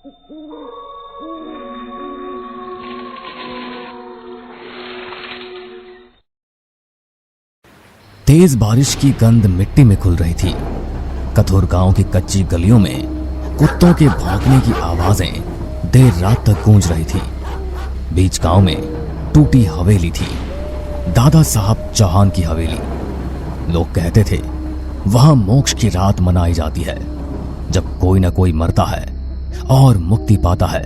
तेज बारिश की गंध मिट्टी में घुल रही थी। कठोर गांव की कच्ची गलियों में कुत्तों के भौंकने की आवाजें देर रात तक गूंज रही थी। बीच गांव में टूटी हवेली थी, दादा साहब चौहान की हवेली। लोग कहते थे वहां मोक्ष की रात मनाई जाती है, जब कोई ना कोई मरता है और मुक्ति पाता है।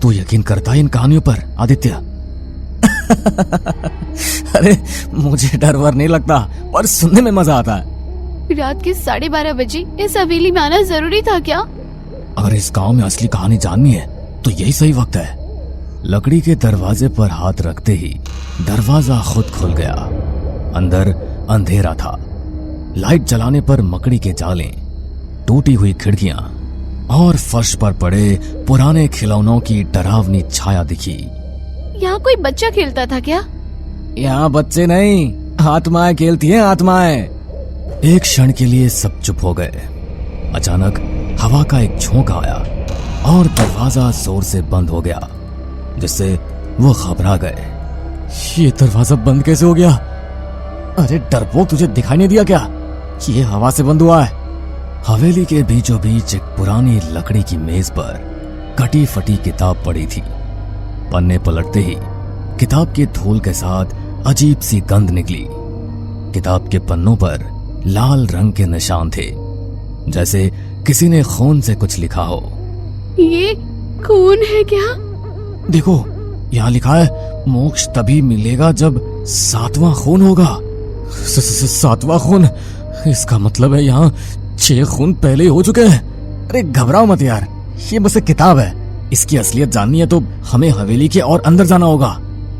तू यकीन करता है इन कहानियों पर आदित्य? अरे मुझे डर वर नहीं लगता, पर सुनने में मजा आता है। रात के 12:30 बजे इस हवेली में आना जरूरी था क्या? अगर इस गांव में असली कहानी जाननी है तो यही सही वक्त है। लकड़ी के दरवाजे पर हाथ रखते ही दरवाजा खुद खुल गया। अंदर अंधेरा था। लाइट जलाने पर मकड़ी के जाले, टूटी हुई खिड़कियां और फर्श पर पड़े पुराने खिलौनों की डरावनी छाया दिखी। यहाँ कोई बच्चा खेलता था क्या? यहाँ बच्चे नहीं, आत्माएं खेलती हैं, आत्माएं। एक क्षण के लिए सब चुप हो गए। अचानक हवा का एक झोंका आया और दरवाजा जोर से बंद हो गया, जिससे वो घबरा गए। ये दरवाजा बंद कैसे हो गया? अरे डरपोक, तुझे दिखाई नहीं दिया क्या? ये हवा से बंद हुआ है। हवेली के बीचों बीच एक पुरानी लकड़ी की मेज पर कटी फटी किताब पड़ी थी। पन्ने पलटते ही किताब के धूल के साथ अजीब सी गंध निकली। किताब के पन्नों पर लाल रंग के निशान थे, जैसे किसी ने खून से कुछ लिखा हो। ये खून है क्या? देखो, यहाँ लिखा है मोक्ष तभी मिलेगा जब 7वां खून होगा। 7वां खून? इसका मतलब है यहाँ 6 खून पहले ही हो चुके हैं। अरे घबराओ मत यार, ये बस एक किताब है। इसकी असलियत जाननी है तो हमें हवेली के और अंदर जाना होगा।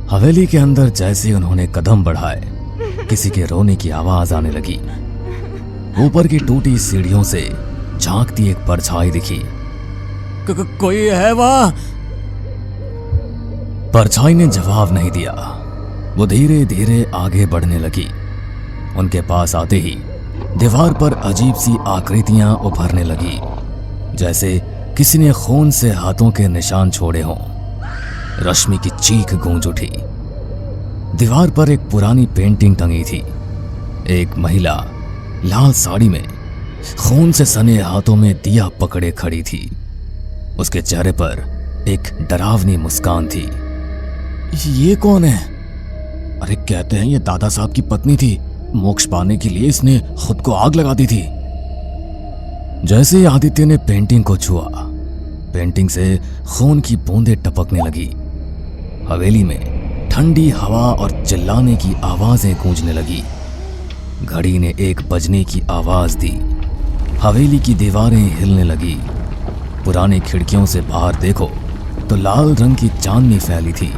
हवेली के अंदर जैसे उन्होंने कदम बढ़ाए, किसी के रोने की आवाज आने लगी। ऊपर की टूटी सीढ़ियों से झांकती एक परछाई दिखी। कोई है वहां? परछाई ने जवाब नहीं दिया। वो धीरे धीरे आगे बढ़ने लगी। उनके पास आते ही दीवार पर अजीब सी आकृतियां उभरने लगी, जैसे किसी ने खून से हाथों के निशान छोड़े हों। रश्मि की चीख गूंज उठी। दीवार पर एक पुरानी पेंटिंग टंगी थी। एक महिला लाल साड़ी में खून से सने हाथों में दिया पकड़े खड़ी थी। उसके चेहरे पर एक डरावनी मुस्कान थी। ये कौन है? अरे कहते हैं ये दादा साहब की पत्नी थी। मोक्ष पाने के लिए इसने खुद को आग लगा दी थी। जैसे ही आदित्य ने पेंटिंग को छुआ, पेंटिंग से खून की बूंदें टपकने लगी। हवेली में ठंडी हवा और चिल्लाने की आवाजें गूंजने लगी। घड़ी ने 1 बजने की आवाज दी। हवेली की दीवारें हिलने लगी। पुरानी खिड़कियों से बाहर देखो तो लाल रंग की चांदनी फैली थी।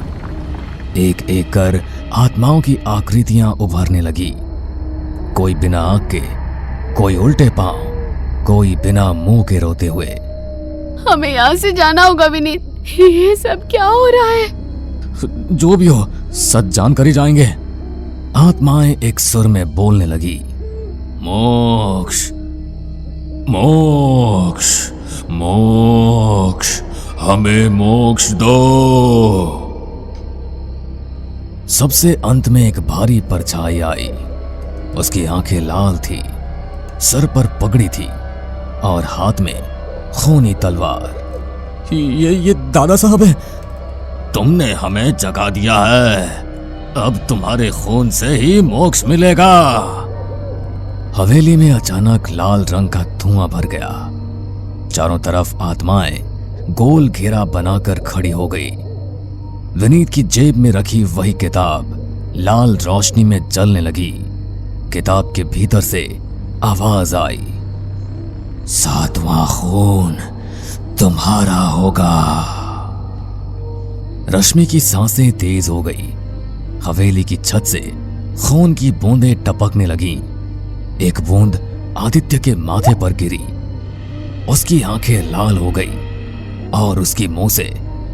एक एक कर आत्माओं की आकृतियां उभरने लगी। कोई बिना आंख के, कोई उल्टे पांव, कोई बिना मुंह के रोते हुए। हमें यहाँ से जाना होगा विनीत। ये सब क्या हो रहा है? जो भी हो, सच जानकर ही जाएंगे। आत्माएं एक सुर में बोलने लगी। मोक्ष, मोक्ष, मोक्ष, हमें मोक्ष दो। सबसे अंत में एक भारी परछाई आई। उसकी आंखें लाल थी, सर पर पगड़ी थी और हाथ में खूनी तलवार। ये दादा साहब है। तुमने हमें जगा दिया है। अब तुम्हारे खून से ही मोक्ष मिलेगा। हवेली में अचानक लाल रंग का धुआं भर गया। चारों तरफ आत्माएं गोल घेरा बनाकर खड़ी हो गई। विनीत की जेब में रखी वही किताब लाल रोशनी में जलने लगी। किताब के भीतर से आवाज आई, 7वां खून तुम्हारा होगा। रश्मि की सांसें तेज हो गई। हवेली की छत से खून की बूंदें टपकने लगी। एक बूंद आदित्य के माथे पर गिरी। उसकी आंखें लाल हो गई और उसकी मुंह से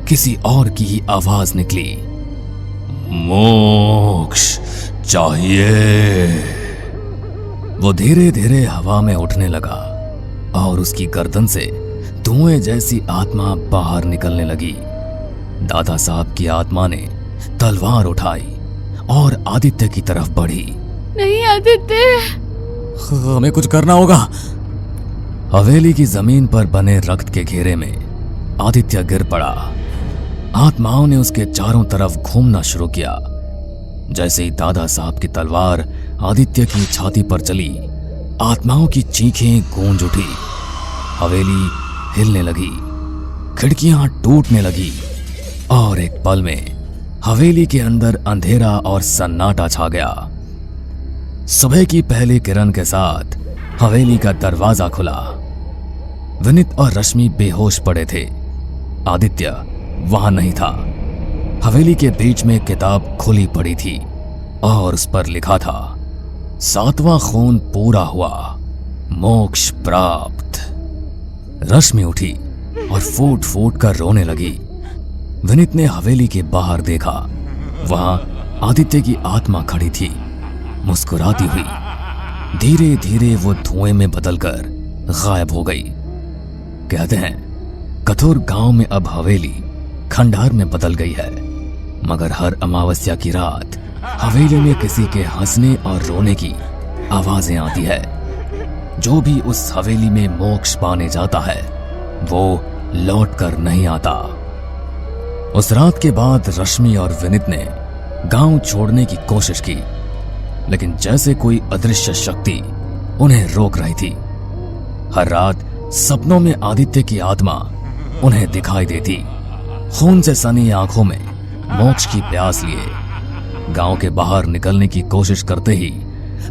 किसी और की ही आवाज निकली, मोक्ष चाहिए। वो धीरे धीरे हवा में उठने लगा और उसकी गर्दन से धुएं जैसी आत्मा बाहर निकलने लगी। दादा साहब की आत्मा ने तलवार उठाई और आदित्य की तरफ बढ़ी। नहीं आदित्य, हमें कुछ करना होगा। हवेली की जमीन पर बने रक्त के घेरे में आदित्य गिर पड़ा। आत्माओं ने उसके चारों तरफ घूमना शुरू किया। जैसे ही दादा साहब की तलवार आदित्य की छाती पर चली, आत्माओं की चीखें गूंज उठी। हवेली हिलने लगी, खिड़कियां टूटने लगी और एक पल में हवेली के अंदर अंधेरा और सन्नाटा छा गया। सुबह की पहली किरण के साथ हवेली का दरवाजा खुला। विनीत और रश्मि बेहोश पड़े थे। आदित्य वहां नहीं था। हवेली के बीच में किताब खुली पड़ी थी और उस पर लिखा था, 7वां खून पूरा हुआ, मोक्ष प्राप्त। रश्मि उठी और फूट फूट कर रोने लगी। विनीत ने हवेली के बाहर देखा। वहां आदित्य की आत्मा खड़ी थी, मुस्कुराती हुई। धीरे धीरे वो धुएं में बदलकर गायब हो गई। कहते हैं कठोर गांव में अब हवेली खंडार में बदल गई है, मगर हर अमावस्या की रात हवेली में किसी के हंसने और रोने की आवाजें आती है। जो भी उस हवेली में मोक्ष पाने जाता है वो लौट कर नहीं आता। उस रात के बाद रश्मि और विनीत ने गांव छोड़ने की कोशिश की, लेकिन जैसे कोई अदृश्य शक्ति उन्हें रोक रही थी। हर रात सपनों में आदित्य की आत्मा उन्हें दिखाई देती, खून से सनी आंखों में मोक्ष की प्यास लिए। गांव के बाहर निकलने की कोशिश करते ही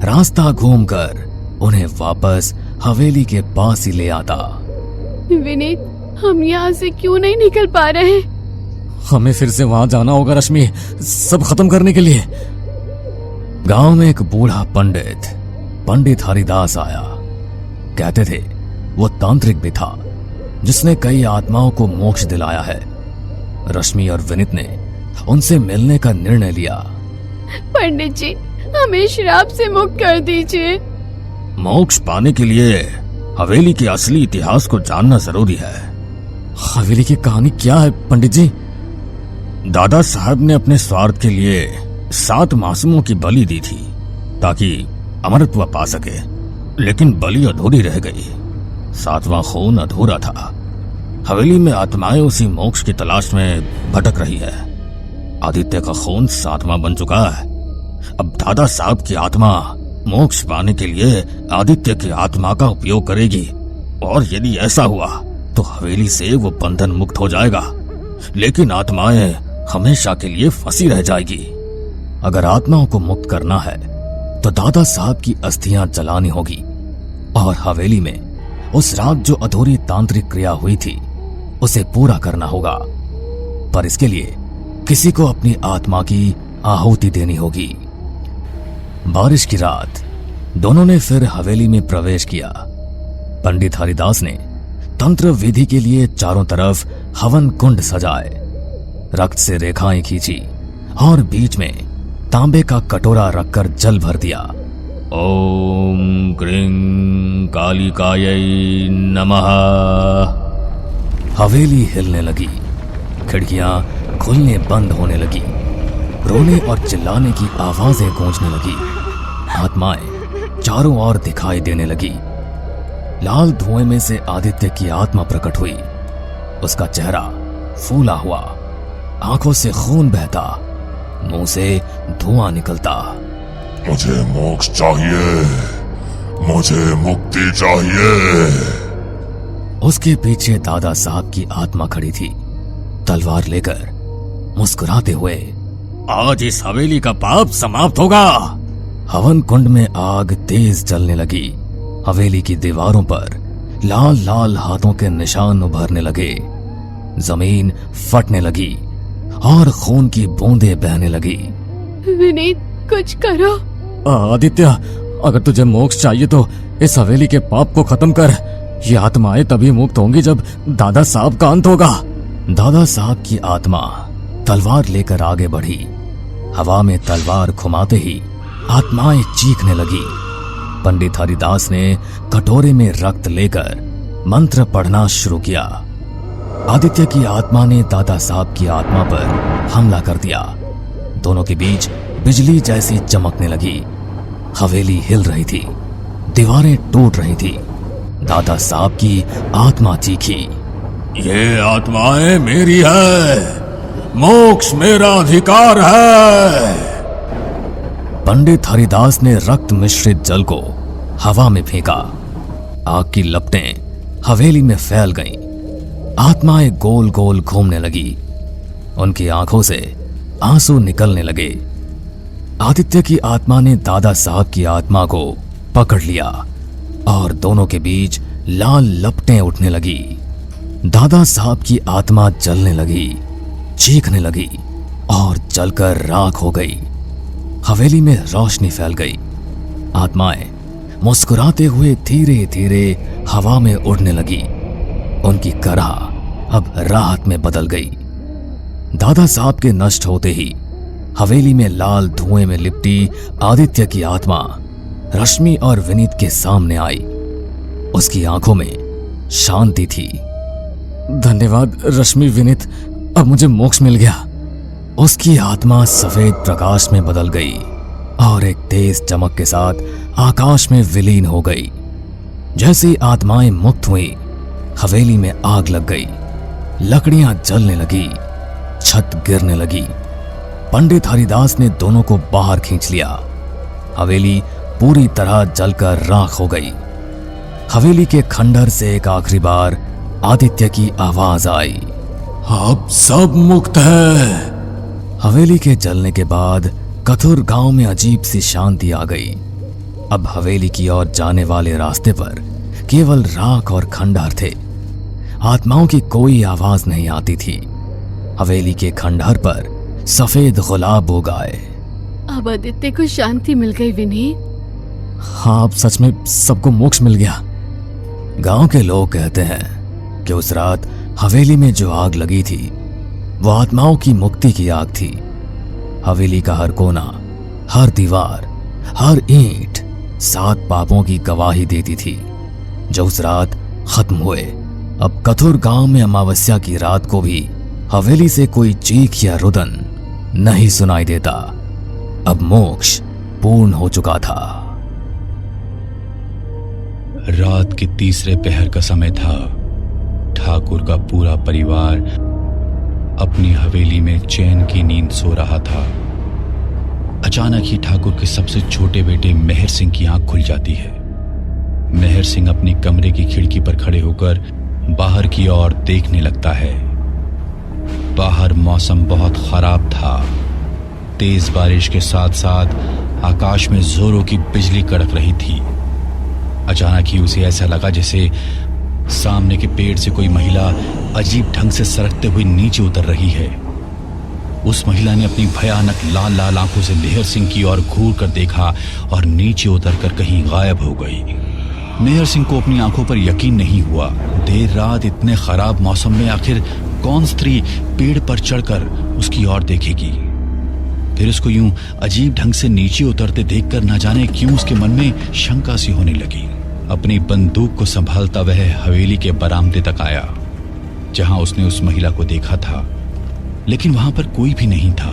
रास्ता घूमकर उन्हें वापस हवेली के पास ही ले आता। विनीत, हम यहाँ से क्यों नहीं निकल पा रहे? हमें फिर से वहां जाना होगा रश्मि, सब खत्म करने के लिए। गांव में एक बूढ़ा पंडित हरिदास आया। कहते थे वो तांत्रिक भी था, जिसने कई आत्माओं को मोक्ष दिलाया है। रश्मि और विनीत ने उनसे मिलने का निर्णय लिया। पंडित जी, हमें श्राप से मुक्त कर दीजिए। मोक्ष पाने के लिए हवेली के असली इतिहास को जानना जरूरी है। हवेली की कहानी क्या है पंडित जी? दादा साहब ने अपने स्वार्थ के लिए 7 मासूमों की बलि दी थी ताकि अमरत्व पा सके, लेकिन बलि अधूरी रह गई। 7वां खून अधूरा था। हवेली में आत्माएं उसी मोक्ष की तलाश में भटक रही है। आदित्य का खून 7वां बन चुका है। अब दादा साहब की आत्मा मोक्ष पाने के लिए आदित्य की आत्मा का उपयोग करेगी, और यदि ऐसा हुआ तो हवेली से वो बंधन मुक्त हो जाएगा, लेकिन आत्माएं हमेशा के लिए फंसी रह जाएगी। अगर आत्माओं को मुक्त करना है तो दादा साहब की अस्थियां जलानी होगी और हवेली में उस रात जो अधूरी तांत्रिक क्रिया हुई थी उसे पूरा करना होगा। पर इसके लिए किसी को अपनी आत्मा की आहुति देनी होगी। बारिश की रात दोनों ने फिर हवेली में प्रवेश किया। पंडित हरिदास ने तंत्र विधि के लिए चारों तरफ हवन कुंड सजाए, रक्त से रेखाएं खींची और बीच में तांबे का कटोरा रखकर जल भर दिया। ओम क्रीं कालिकायै नमः। हवेली हिलने लगी, खिड़कियां खुलने बंद होने लगी, रोने और चिल्लाने की आवाजें गूंजने लगी। आत्माएं चारों ओर दिखाई देने लगी। लाल धुएं में से आदित्य की आत्मा प्रकट हुई। उसका चेहरा फूला हुआ, आंखों से खून बहता, मुंह से धुआं निकलता। मुझे मोक्ष चाहिए, मुझे मुक्ति चाहिए। उसके पीछे दादा साहब की आत्मा खड़ी थी, तलवार लेकर, मुस्कुराते हुए। आज इस हवेली का पाप समाप्त होगा। हवन कुंड में आग तेज जलने लगी। हवेली की दीवारों पर लाल लाल हाथों के निशान उभरने लगे। जमीन फटने लगी और खून की बूंदें बहने लगी। विनीत, कुछ करो। आदित्य, अगर तुझे मोक्ष चाहिए तो इस हवेली के पाप को खत्म कर। ये आत्माएं तभी मुक्त होंगी जब दादा साहब का अंत होगा। दादा साहब की आत्मा तलवार लेकर आगे बढ़ी। हवा में तलवार घुमाते ही आत्माएं चीखने लगी। पंडित हरिदास ने कटोरे में रक्त लेकर मंत्र पढ़ना शुरू किया। आदित्य की आत्मा ने दादा साहब की आत्मा पर हमला कर दिया। दोनों के बीच बिजली जैसी चमकने लगी। हवेली हिल रही थी, दीवारें टूट रही थी। दादा साहब की आत्मा चीखी, ये आत्माएं मेरी है, मोक्ष मेरा अधिकार है। पंडित हरिदास ने रक्त मिश्रित जल को हवा में फेंका। आग की लपटें हवेली में फैल गईं। आत्माएं गोल गोल घूमने लगी। उनकी आंखों से आंसू निकलने लगे। आदित्य की आत्मा ने दादा साहब की आत्मा को पकड़ लिया और दोनों के बीच लाल लपटें उठने लगी। दादा साहब की आत्मा जलने लगी, चीखने लगी और जलकर राख हो गई। हवेली में रोशनी फैल गई। आत्माएं मुस्कुराते हुए धीरे धीरे हवा में उड़ने लगी। उनकी कराह अब राहत में बदल गई। दादा साहब के नष्ट होते ही हवेली में लाल धुएं में लिपटी आदित्य की आत्मा रश्मि और विनीत के सामने आई। उसकी आंखों में शांति थी। धन्यवाद रश्मि, विनीत, अब मुझे मोक्ष मिल गया। उसकी आत्मा सफेद प्रकाश में बदल गई और एक तेज चमक के साथ आकाश में विलीन हो गई। जैसे आत्माएं मुक्त हुई, हवेली में आग लग गई। लकड़ियां जलने लगी, छत गिरने लगी। पंडित हरिदास ने दोनों को बाहर खींच लिया। हवेली पूरी तरह जलकर राख हो गई। हवेली के खंडहर से एक आखिरी बार आदित्य की आवाज आई, अब सब मुक्त है। हवेली के जलने के बाद कथुर गांव में अजीब सी शांति आ गई। अब हवेली की ओर जाने वाले रास्ते पर केवल राख और खंडहर थे। आत्माओं की कोई आवाज नहीं आती थी। हवेली के खंडहर पर सफेद गुलाब उग आए। अब आदित्य को शांति मिल गई विनीत। हाँ, अब सच में सबको मोक्ष मिल गया। गांव के लोग कहते हैं कि उस रात हवेली में जो आग लगी थी वो आत्माओं की मुक्ति की आग थी। हवेली का हर कोना, हर दीवार, हर ईंट 7 पापों की गवाही देती थी जो उस रात खत्म हुए। अब कथुर गांव में अमावस्या की रात को भी हवेली से कोई चीख या रुदन नहीं सुनाई देता। अब मोक्ष पूर्ण हो चुका था। रात के तीसरे पहर का समय था। ठाकुर का पूरा परिवार अपनी हवेली में चैन की नींद सो रहा था। अचानक ही ठाकुर के सबसे छोटे बेटे मेहर सिंह की आंख खुल जाती है। मेहर सिंह अपने कमरे की खिड़की पर खड़े होकर बाहर की ओर देखने लगता है। बाहर मौसम बहुत खराब था। तेज बारिश के साथ साथ आकाश में जोरों की बिजली कड़क रही थी। अचानक ही उसे ऐसा लगा जैसे सामने के पेड़ से कोई महिला अजीब ढंग से सरकते हुए नीचे उतर रही है। उस महिला ने अपनी भयानक लाल लाल आंखों से मेहर सिंह की ओर घूर कर देखा और नीचे उतरकर कहीं गायब हो गई। मेहर सिंह को अपनी आंखों पर यकीन नहीं हुआ। देर रात इतने खराब मौसम में आखिर कौन स्त्री पेड़ पर चढ़कर उसकी ओर देखेगी। फिर उसको यूं अजीब ढंग से नीचे उतरते देखकर न जाने क्यों उसके मन में शंका सी होने लगी। अपनी बंदूक को संभालता वह हवेली के बरामदे तक आया जहां उसने उस महिला को देखा था, लेकिन वहां पर कोई भी नहीं था।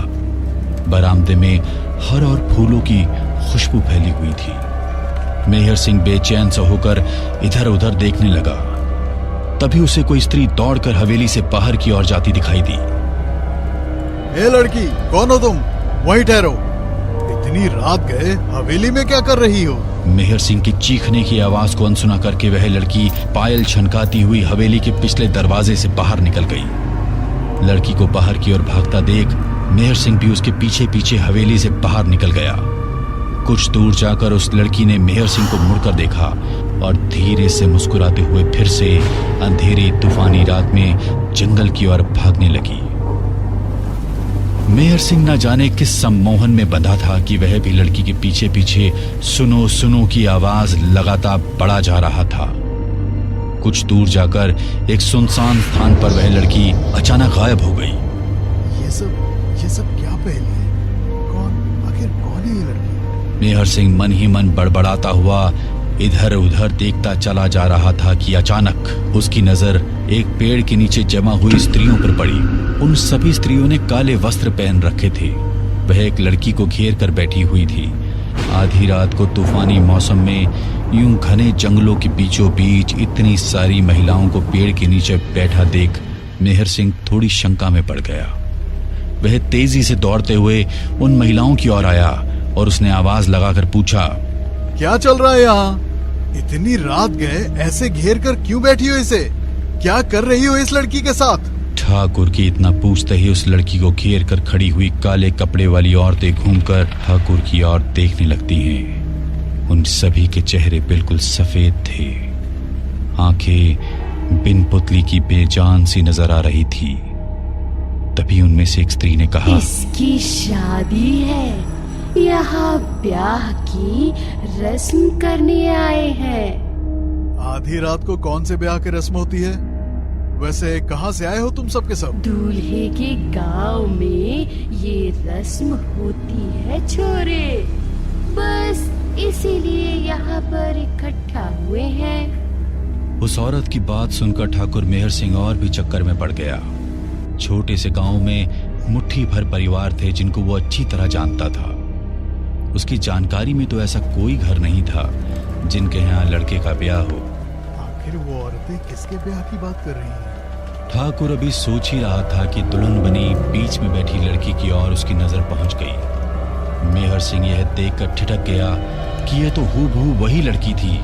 बरामदे में हर और फूलों की खुशबू फैली हुई थी। मेहर सिंह बेचैन सा होकर इधर उधर देखने लगा। तभी उसे कोई स्त्री दौड़कर हवेली से बाहर की ओर जाती दिखाई दी। ए लड़की, कौन हो तुम? वहीं ठहरो। इतनी रात गए हवेली में क्या कर रही हो? मेहर सिंह की चीखने की आवाज को अनसुना करके वह लड़की पायल छनकाती हुई हवेली के पिछले दरवाजे से बाहर निकल गई। लड़की को बाहर की ओर भागता देख मेहर सिंह भी उसके पीछे पीछे हवेली से बाहर निकल गया। कुछ दूर जाकर उस लड़की ने मेहर सिंह को मुड़कर देखा और धीरे से मुस्कुराते हुए फिर से अंधेरी तूफानी रात में जंगल की ओर भागने लगी। मेहर सिंह न जाने किस सम्मोहन में बंधा था कि वह भी लड़की के पीछे पीछे सुनो सुनो की आवाज लगातार बढ़ा जा रहा था। कुछ दूर जाकर एक सुनसान स्थान पर वह लड़की अचानक गायब हो गई। ये सब क्या पहेली है? आखिर कौन है ये लड़की? मेहर सिंह मन ही मन बड़बड़ाता हुआ इधर उधर देखता चला जा रहा था कि अचानक उसकी नजर एक पेड़ के नीचे जमा हुई स्त्रियों पर पड़ी। उन सभी स्त्रियों ने काले वस्त्र पहन रखे थे। वह एक लड़की को घेर कर बैठी हुई थी। आधी रात को तूफानी मौसम में यूं घने जंगलों के बीचों बीच इतनी सारी महिलाओं को पेड़ के नीचे बैठा देख मेहर सिंह थोड़ी शंका में पड़ गया। वह तेजी से दौड़ते हुए उन महिलाओं की ओर आया और उसने आवाज लगाकर पूछा, क्या चल रहा है यहाँ? इतनी रात गए ऐसे घेर कर क्यों बैठी हो इसे? क्या कर रही हो इस लड़की के साथ? ठाकुर की इतना पूछते ही उस लड़की को घेर कर खड़ी हुई काले कपड़े वाली औरतें घूमकर ठाकुर की ओर देखने लगती हैं। उन सभी के चेहरे बिल्कुल सफेद थे। आंखें बिन पुतली की बेजान सी नजर आ रही थी। तभी उनमें से एक स्त्री ने कहा, इसकी शादी है, यहाँ ब्याह की रस्म करने आए हैं। आधी रात को कौन से ब्याह की रस्म होती है? वैसे कहाँ से आए हो तुम सब के सब? दूल्हे के गांव में ये रस्म होती है छोरे, बस इसीलिए यहाँ पर इकट्ठा हुए हैं। उस औरत की बात सुनकर ठाकुर मेहर सिंह और भी चक्कर में पड़ गया। छोटे से गांव में मुट्ठी भर परिवार थे जिनको वो अच्छी तरह जानता था। उसकी जानकारी में तो ऐसा कोई घर नहीं था जिनके यहाँ लड़के का ब्याह हो। आखिर वो औरतें किसके ब्याह की बात कर रही हैं? ठाकुर अभी सोच ही रहा था कि दुल्हन बनी बीच में बैठी लड़की की ओर उसकी नजर पहुंच गई। मेहर सिंह यह देखकर ठिठक गया कि यह तो हूबहू वही लड़की थी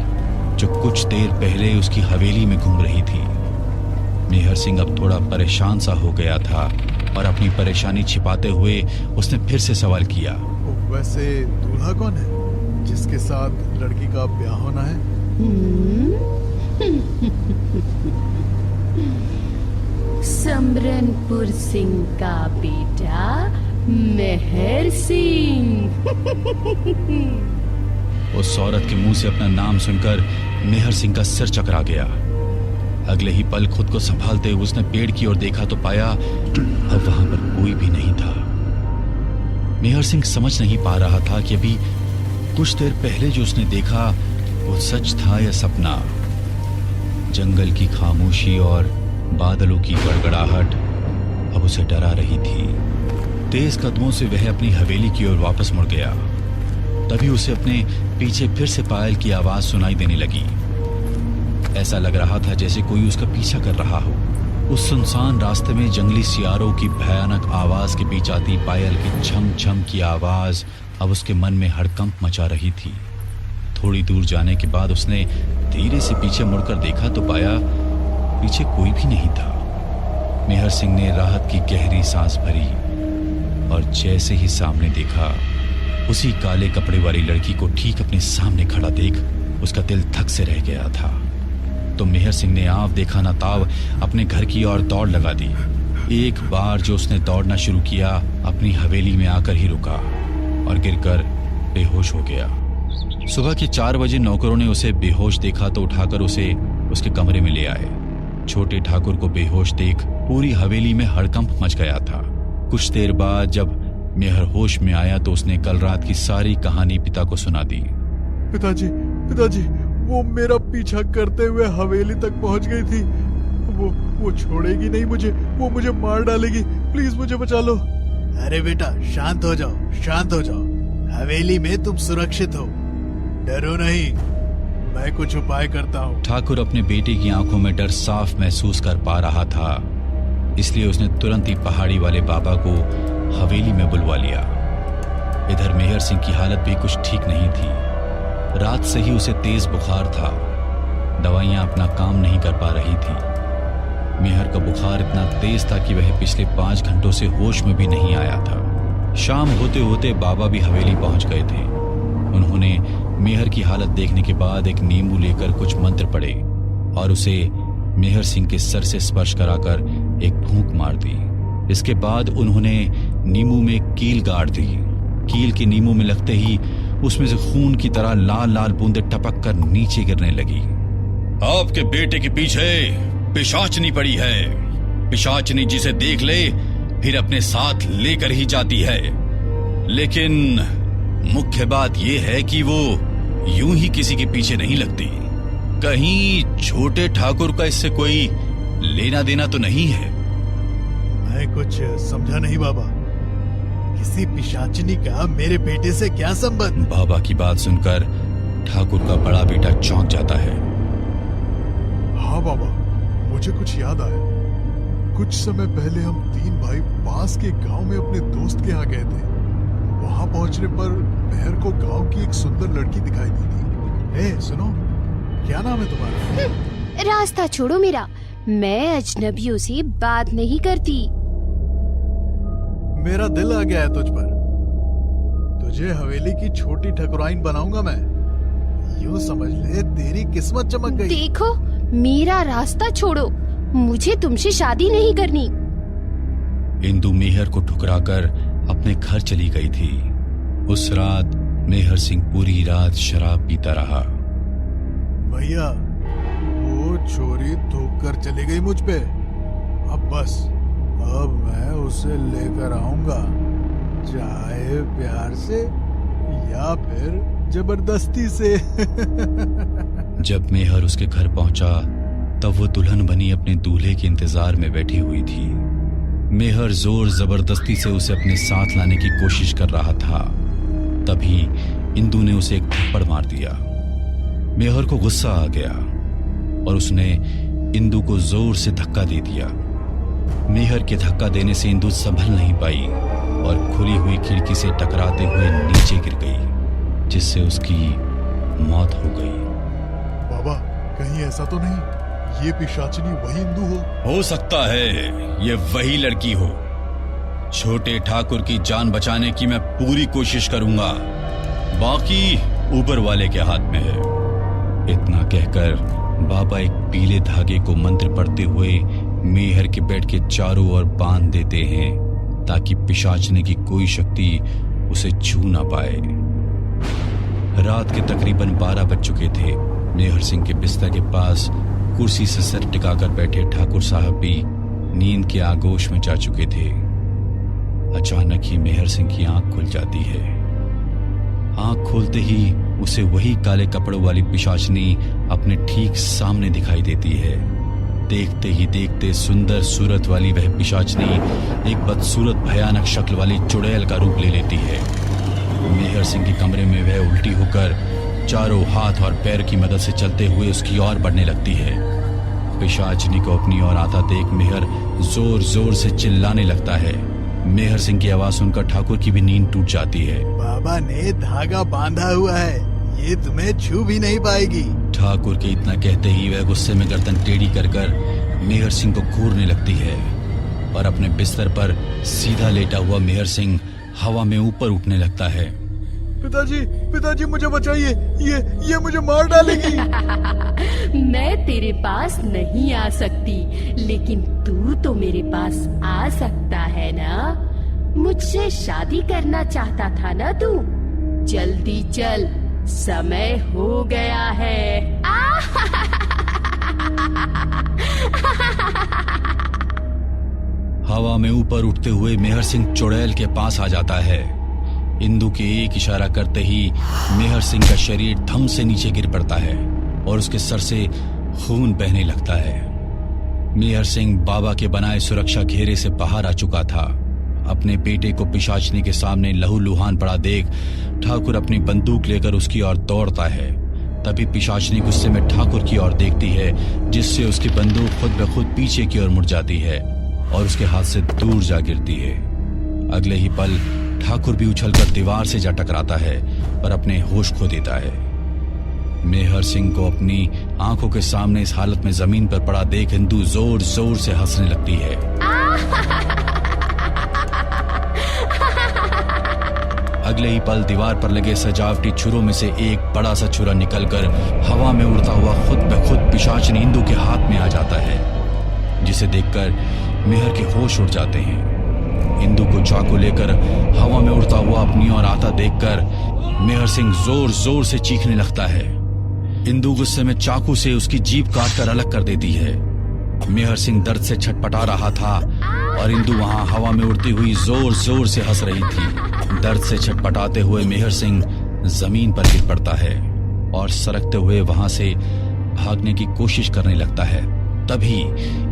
जो कुछ देर पहले उसकी हवेली में घूम रही थी। मेहर सिंह अब थोड़ा परेशान सा हो गया था और अपनी परेशानी छिपाते हुए उसने फिर से सवाल किया, वैसे दूल्हा कौन है जिसके साथ लड़की का ब्याह होना है? समरनपुर सिंह का बेटा मेहर सिंह। उस औरत के मुंह से अपना नाम सुनकर मेहर सिंह का सिर चकरा गया। अगले ही पल खुद को संभालते हुए उसने पेड़ की ओर देखा तो पाया अब वहां पर कोई भी नहीं था। मेहर सिंह समझ नहीं पा रहा था कि अभी कुछ देर पहले जो उसने देखा वो सच था या सपना। जंगल की खामोशी और बादलों की गड़गड़ाहट अब उसे डरा रही थी। तेज कदमों से वह अपनी हवेली की ओर वापस मुड़ गया। तभी उसे अपने पीछे फिर से पायल की आवाज सुनाई देने लगी। ऐसा लग रहा था जैसे कोई उसका पीछा कर रहा हो। उस सुनसान रास्ते में जंगली सियारों की भयानक आवाज के बीच आती पायल की छम छम की आवाज अब उसके मन में हड़कंप मचा रही थी। थोड़ी दूर जाने के बाद उसने धीरे से पीछे मुड़कर देखा तो पाया पीछे कोई भी नहीं था। मेहर सिंह ने राहत की गहरी सांस भरी और जैसे ही सामने देखा उसी काले कपड़े वाली लड़की को ठीक अपने सामने खड़ा देख उसका दिल धक से रह गया था। तो मेहर सिंह ने आव देखा ना ताव अपने घर की ओर दौड़ लगा दी। एक बार जो उसने दौड़ना शुरू किया अपनी हवेली में आकर ही रुका और गिरकर बेहोश हो गया। सुबह के 4 बजे नौकरों ने उसे बेहोश देखा तो उठाकर उसे उसके कमरे में ले आए। छोटे ठाकुर को बेहोश देख पूरी हवेली में हड़कंप मच गया था। कुछ देर बाद जब मेहर होश में आया तो उसने कल रात की सारी कहानी पिता को सुना दी। पिताजी, पिताजी, वो मेरा पीछा करते हुए हवेली तक पहुंच गई थी। वो छोड़ेगी नहीं मुझे, वो मुझे मार डालेगी। प्लीज मुझे बचा लो। अरे बेटा शांत हो जाओ, शांत हो जाओ। हवेली में तुम सुरक्षित हो, डरो नहीं, मैं कुछ उपाय करता हूँ। ठाकुर अपने बेटे की आंखों में डर साफ महसूस कर पा रहा था, इसलिए उसने तुरंत ही पहाड़ी वाले बाबा को हवेली में बुलवा लिया। इधर मेहर सिंह की हालत भी कुछ ठीक नहीं थी। रात से ही उसे तेज बुखार था। दवाइयां अपना काम नहीं कर पा रही थी। मेहर का बुखार इतना तेज था कि वह पिछले 5 घंटों से होश में भी नहीं आया था। शाम होते होते बाबा भी हवेली पहुंच गए थे। उन्होंने मेहर की हालत देखने के बाद एक नींबू लेकर कुछ मंत्र पढ़े और उसे मेहर सिंह के सर से स्पर्श कराकर एक फूंक मार दी। इसके बाद उन्होंने नींबू में कील गाड़ दी। कील के नींबू में लगते ही उसमें से खून की तरह लाल लाल बूंदें टपक कर नीचे गिरने लगी। आपके बेटे के पीछे पिशाचनी पड़ी है। पिशाचनी जिसे देख ले फिर अपने साथ लेकर ही जाती है। लेकिन मुख्य बात यह है कि वो यूं ही किसी के पीछे नहीं लगती। कहीं छोटे ठाकुर का इससे कोई लेना देना तो नहीं है? मैं कुछ समझा नहीं बाबा। किसी पिशाचिनी का मेरे बेटे से क्या संबंध? बाबा की बात सुनकर ठाकुर का बड़ा बेटा चौंक जाता है। हाँ बाबा, मुझे कुछ याद आया। कुछ समय पहले हम 3 भाई पास के गांव में अपने दोस्त के यहाँ गए थे। वहां पहुंचने पर मेहर को गांव की एक सुंदर लड़की दिखाई दी थी। ए, सुनो, क्या नाम है तुम्हारा? रास्ता छोड़ो मेरा, मैं अजनबियों से बात नहीं करती। मेरा दिल आ गया है तुझ पर। तुझे हवेली की छोटी ठकुराइन बनाऊंगा मैं। यूं समझ ले तेरी किस्मत चमक गई। देखो, मेरा रास्ता छोड़ो, मुझे तुमसे शादी नहीं करनी। इंदु मेहर को ठुकराकर अपने घर चली गई थी। उस रात मेहर सिंह पूरी रात शराब पीता रहा। भैया, वो छोरी थूक कर चली गई मुझ पे। अब बस, अब मैं उसे लेकर आऊंगा, चाहे प्यार से या फिर जबरदस्ती से। जब मेहर उसके घर पहुंचा तब वो दुल्हन बनी अपने दूल्हे के इंतजार में बैठी हुई थी। मेहर जोर जबरदस्ती से उसे अपने साथ लाने की कोशिश कर रहा था। तभी इंदु ने उसे एक थप्पड़ मार दिया। मेहर को गुस्सा आ गया और उसने इंदु को जोर से धक्का दे दिया। मेहर के धक्का देने से इंदु संभल नहीं पाई और खुली हुई खिड़की से टकराते हुए नीचे गिर गई, जिससे उसकी मौत हो गई। बाबा, कहीं ऐसा तो नहीं ये पिशाचिनी वही इंदु हो सकता है ये वही लड़की हो। छोटे ठाकुर की जान बचाने की मैं पूरी कोशिश करूंगा, बाकी ऊपर वाले के हाथ में है। इतना कहकर बाबा एक पीले धागे को मंत्र पढ़ते हुए मेहर के बेड के चारों ओर बांध देते हैं ताकि पिशाचने की कोई शक्ति उसे छू ना पाए। रात के तकरीबन 12 बज चुके थे। मेहर सिंह के बिस्तर के पास कुर्सी से सर टिकाकर बैठे ठाकुर साहब भी नींद के आगोश में जा चुके थे। अचानक ही मेहर सिंह की आंख खुल जाती है। आंख खोलते ही उसे वही काले कपड़ों वाली पिशाचनी अपने ठीक सामने दिखाई देती है। देखते ही देखते सुंदर सूरत वाली वह पिशाचनी एक बदसूरत भयानक शक्ल वाली चुड़ैल का रूप ले लेती है। मेहर सिंह के कमरे में वह उल्टी होकर चारों हाथ और पैर की मदद से चलते हुए उसकी ओर बढ़ने लगती है। पिशाचनी को अपनी ओर आता देख मेहर जोर जोर से चिल्लाने लगता है। मेहर सिंह की आवाज सुनकर ठाकुर की भी नींद टूट जाती है। बाबा ने धागा बांधा हुआ है, ये तुम्हें छू भी नहीं पाएगी। ठाकुर के इतना कहते ही वह गुस्से में गर्दन टेढ़ी कर मेहर सिंह को घूरने लगती है और अपने बिस्तर पर सीधा लेटा हुआ मेहर सिंह हवा में ऊपर उठने लगता है। पिताजी, पिताजी मुझे बचाइए, ये मुझे मार डालेगी। मैं तेरे पास नहीं आ सकती, लेकिन तू तो मेरे पास आ सकता है ना? मुझसे शादी करना चाहता था ना तू? जल्दी चल, समय हो गया है। हवा में ऊपर उठते हुए मेहर सिंह चुड़ैल के पास आ जाता है। इंदु के एक इशारा करते ही मेहर सिंह का शरीर धम से नीचे गिर पड़ता है और उसके सर से खून बहने लगता है। मेहर सिंह बाबा के बनाए सुरक्षा घेरे से बाहर आ चुका था। अपने बेटे को पिशाचनी के सामने लहूलुहान पड़ा देख ठाकुर अपनी बंदूक लेकर उसकी ओर दौड़ता है। तभी पिशाचनी गुस्से में ठाकुर की ओर देखती है, जिससे उसकी बंदूक खुद ब खुद पीछे की ओर मुड़ जाती है और उसके हाथ से दूर जा गिरती है। अगले ही पल ठाकुर भी उछलकर दीवार से जा टकराता है और अपने होश खो देता है। मेहर सिंह को अपनी आंखों के सामने इस हालत में जमीन पर पड़ा देख इंदु जोर जोर से हंसने लगती है। अगले ही पल दीवार पर लगे सजावटी छुरों में से एक बड़ा सा छुरा निकलकर हवा में उड़ता हुआ खुद ब खुद पिशाचनी इंदु के हाथ में आ जाता है, जिसे देखकर मेहर के होश उड़ जाते हैं। इंदु को चाकू लेकर हवा में उड़ता हुआ अपनी ओर आता देखकर मेहर सिंह जोर जोर से चीखने लगता है। इंदु गुस्से में चाकू से उसकी जीभ काटकर अलग कर देती है। मेहर सिंह दर्द से छटपटा रहा था और इंदु वहां हवा में उड़ती हुई जोर जोर से हंस रही थी। दर्द से छटपटाते हुए मेहर सिंह जमीन पर गिर पड़ता है। और सरकते हुए वहां से भागने की कोशिश करने लगता है। तभी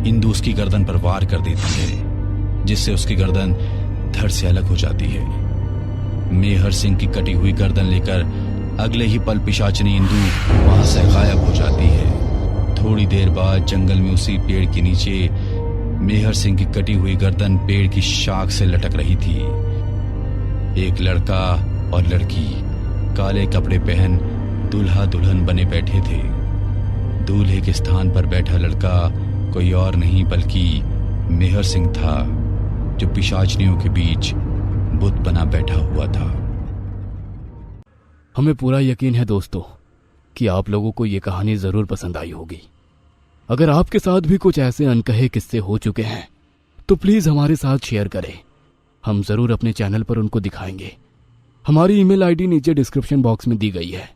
इंदु उसकी गर्दन पर वार कर देती है, जिससे उसकी गर्दन धड़ से अलग हो जाती है। मेहर सिंह की कटी हुई गर्दन लेकर अगले ही पल पिशाचनी इंदु वहां से गायब हो जाती है। थोड़ी देर बाद जंगल में उसी पेड़ के नीचे मेहर सिंह की कटी हुई गर्दन पेड़ की शाख से लटक रही थी। एक लड़का और लड़की काले कपड़े पहन दूल्हा दुल्हन बने बैठे थे। दूल्हे के स्थान पर बैठा लड़का कोई और नहीं बल्कि मेहर सिंह था, जो पिशाचनियों के बीच बुत बना बैठा हुआ था। हमें पूरा यकीन है दोस्तों कि आप लोगों को ये कहानी जरूर पसंद आई होगी। अगर आपके साथ भी कुछ ऐसे अनकहे किस्से हो चुके हैं तो प्लीज हमारे साथ शेयर करें, हम जरूर अपने चैनल पर उनको दिखाएंगे। हमारी ईमेल आईडी नीचे डिस्क्रिप्शन बॉक्स में दी गई है,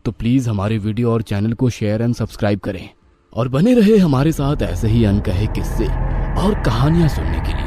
तो प्लीज हमारे वीडियो और चैनल को शेयर एंड सब्सक्राइब करें और बने रहे हमारे साथ ऐसे ही अनकहे किस्से और कहानियां सुनने के लिए।